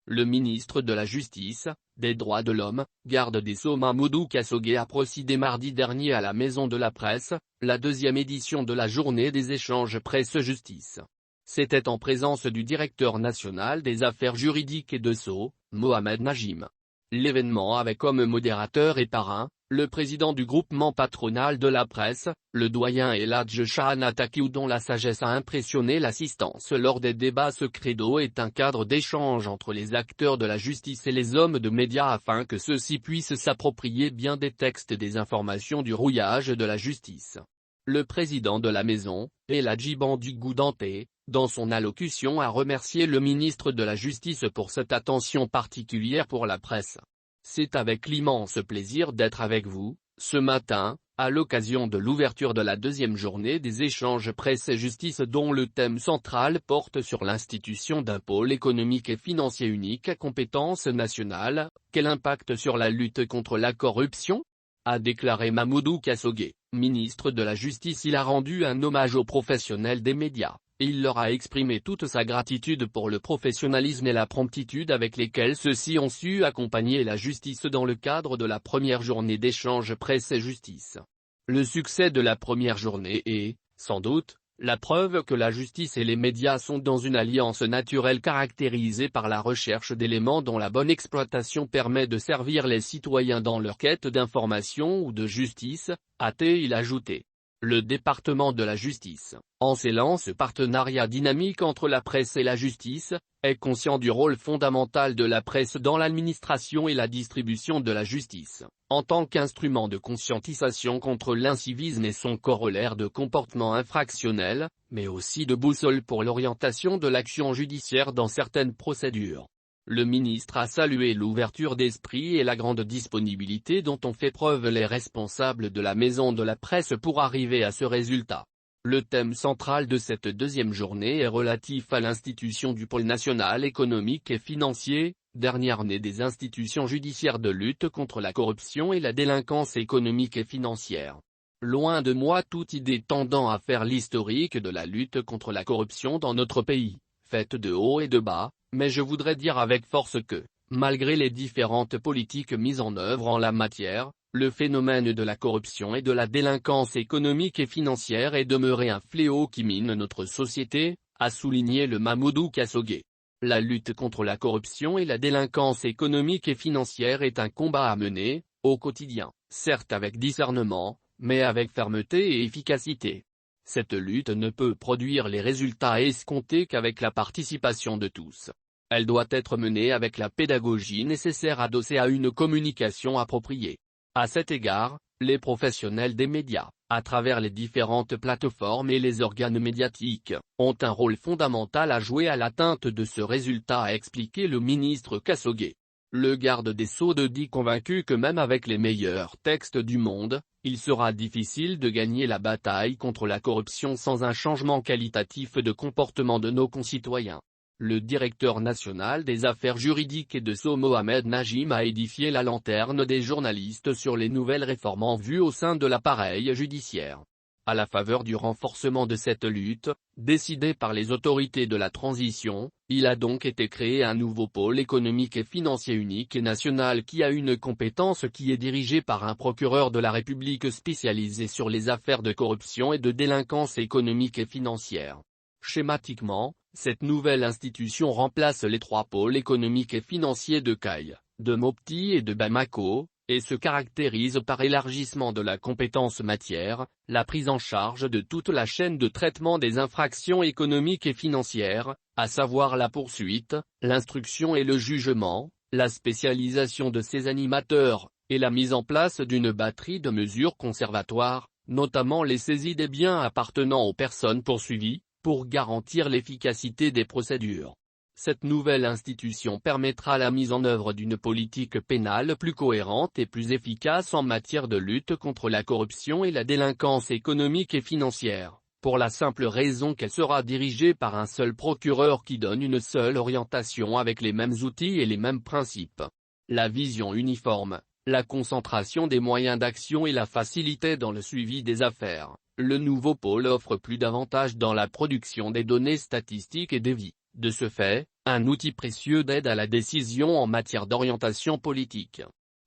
Le ministre de la Justice, des Droits de l'Homme, garde des Sceaux Mamoudou Kassogué a procédé mardi dernier à la Maison de la Presse, la deuxième édition de la journée des échanges presse-justice. C'était en présence du directeur national des affaires juridiques et de Sceaux, Mohamed Najim. L'événement avait comme modérateur et parrain, le président du groupement patronal de la presse, le doyen El Hadj Shahana Takiou dont la sagesse a impressionné l'assistance lors des débats. Ce credo est un cadre d'échange entre les acteurs de la justice et les hommes de médias afin que ceux-ci puissent s'approprier bien des textes et des informations du rouillage de la justice. Le président de la maison, El Hadji Bandou Goudanté, dans son allocution a remercié le ministre de la Justice pour cette attention particulière pour la presse. C'est avec l'immense plaisir d'être avec vous, ce matin, à l'occasion de l'ouverture de la deuxième journée des échanges presse et justice dont le thème central porte sur l'institution d'un pôle économique et financier unique à compétence nationale. Quel impact sur la lutte contre la corruption ? A déclaré Mamoudou Kassogué, ministre de la Justice. Il a rendu un hommage aux professionnels des médias. Et il leur a exprimé toute sa gratitude pour le professionnalisme et la promptitude avec lesquels ceux-ci ont su accompagner la justice dans le cadre de la première journée d'échange presse et justice. Le succès de la première journée est, sans doute, la preuve que la justice et les médias sont dans une alliance naturelle caractérisée par la recherche d'éléments dont la bonne exploitation permet de servir les citoyens dans leur quête d'information ou de justice, a-t-il ajouté. Le département de la justice, en scellant ce partenariat dynamique entre la presse et la justice, est conscient du rôle fondamental de la presse dans l'administration et la distribution de la justice, en tant qu'instrument de conscientisation contre l'incivisme et son corollaire de comportement infractionnel, mais aussi de boussole pour l'orientation de l'action judiciaire dans certaines procédures. Le ministre a salué l'ouverture d'esprit et la grande disponibilité dont ont fait preuve les responsables de la Maison de la Presse pour arriver à ce résultat. Le thème central de cette deuxième journée est relatif à l'institution du pôle national économique et financier, dernière née des institutions judiciaires de lutte contre la corruption et la délinquance économique et financière. Loin de moi toute idée tendant à faire l'historique de la lutte contre la corruption dans notre pays, faite de haut et de bas, mais je voudrais dire avec force que, malgré les différentes politiques mises en œuvre en la matière, le phénomène de la corruption et de la délinquance économique et financière est demeuré un fléau qui mine notre société, a souligné le Mamoudou Kassogué. La lutte contre la corruption et la délinquance économique et financière est un combat à mener, au quotidien, certes avec discernement, mais avec fermeté et efficacité. Cette lutte ne peut produire les résultats escomptés qu'avec la participation de tous. Elle doit être menée avec la pédagogie nécessaire adossée à une communication appropriée. À cet égard, les professionnels des médias, à travers les différentes plateformes et les organes médiatiques, ont un rôle fondamental à jouer à l'atteinte de ce résultat, a expliqué le ministre Kassogué. Le garde des Sceaux dit convaincu que même avec les meilleurs textes du monde, il sera difficile de gagner la bataille contre la corruption sans un changement qualitatif de comportement de nos concitoyens. Le directeur national des affaires juridiques et de Sceaux Mohamed Najim a édifié la lanterne des journalistes sur les nouvelles réformes en vue au sein de l'appareil judiciaire. À la faveur du renforcement de cette lutte, décidé par les autorités de la transition, il a donc été créé un nouveau pôle économique et financier unique et national qui a une compétence qui est dirigée par un procureur de la République spécialisé sur les affaires de corruption et de délinquance économique et financière. Schématiquement, cette nouvelle institution remplace les trois pôles économiques et financiers de Caille, de Mopti et de Bamako, et se caractérise par élargissement de la compétence matière, la prise en charge de toute la chaîne de traitement des infractions économiques et financières, à savoir la poursuite, l'instruction et le jugement, la spécialisation de ses animateurs, et la mise en place d'une batterie de mesures conservatoires, notamment les saisies des biens appartenant aux personnes poursuivies, pour garantir l'efficacité des procédures. Cette nouvelle institution permettra la mise en œuvre d'une politique pénale plus cohérente et plus efficace en matière de lutte contre la corruption et la délinquance économique et financière, pour la simple raison qu'elle sera dirigée par un seul procureur qui donne une seule orientation avec les mêmes outils et les mêmes principes. La vision uniforme, la concentration des moyens d'action et la facilité dans le suivi des affaires. Le nouveau pôle offre plus d'avantages dans la production des données statistiques et des vies, De ce fait, un outil précieux d'aide à la décision en matière d'orientation politique.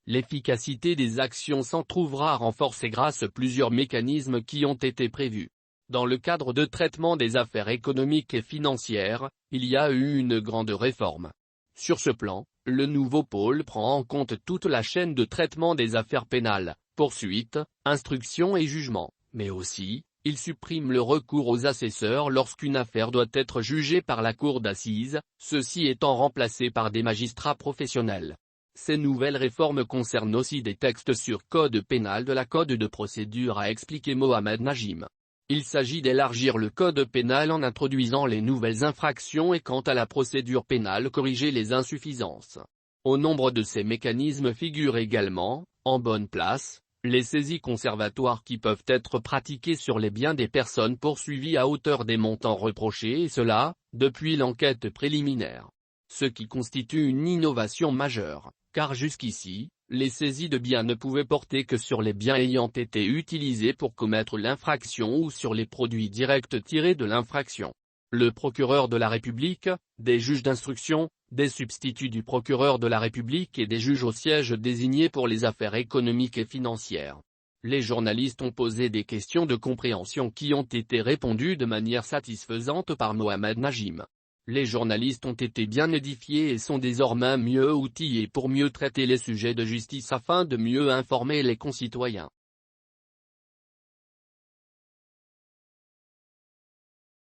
L'efficacité des actions s'en trouvera renforcée grâce à plusieurs mécanismes qui ont été prévus. Dans le cadre de traitement des affaires économiques et financières, il y a eu une grande réforme. Sur ce plan, le nouveau pôle prend en compte toute la chaîne de traitement des affaires pénales, poursuites, instructions et jugements, mais aussi, il supprime le recours aux assesseurs lorsqu'une affaire doit être jugée par la cour d'assises, ceux-ci étant remplacés par des magistrats professionnels. Ces nouvelles réformes concernent aussi des textes sur code pénal de la code de procédure, a expliqué Mohamed Najim. Il s'agit d'élargir le code pénal en introduisant les nouvelles infractions et quant à la procédure pénale corriger les insuffisances. Au nombre de ces mécanismes figurent également, en bonne place, les saisies conservatoires qui peuvent être pratiquées sur les biens des personnes poursuivies à hauteur des montants reprochés et cela, depuis l'enquête préliminaire. Ce qui constitue une innovation majeure, car jusqu'ici, les saisies de biens ne pouvaient porter que sur les biens ayant été utilisés pour commettre l'infraction ou sur les produits directs tirés de l'infraction. Le procureur de la République, des juges d'instruction, des substituts du procureur de la République et des juges au siège désignés pour les affaires économiques et financières. Les journalistes ont posé des questions de compréhension qui ont été répondues de manière satisfaisante par Mohamed Najim. Les journalistes ont été bien édifiés et sont désormais mieux outillés pour mieux traiter les sujets de justice afin de mieux informer les concitoyens.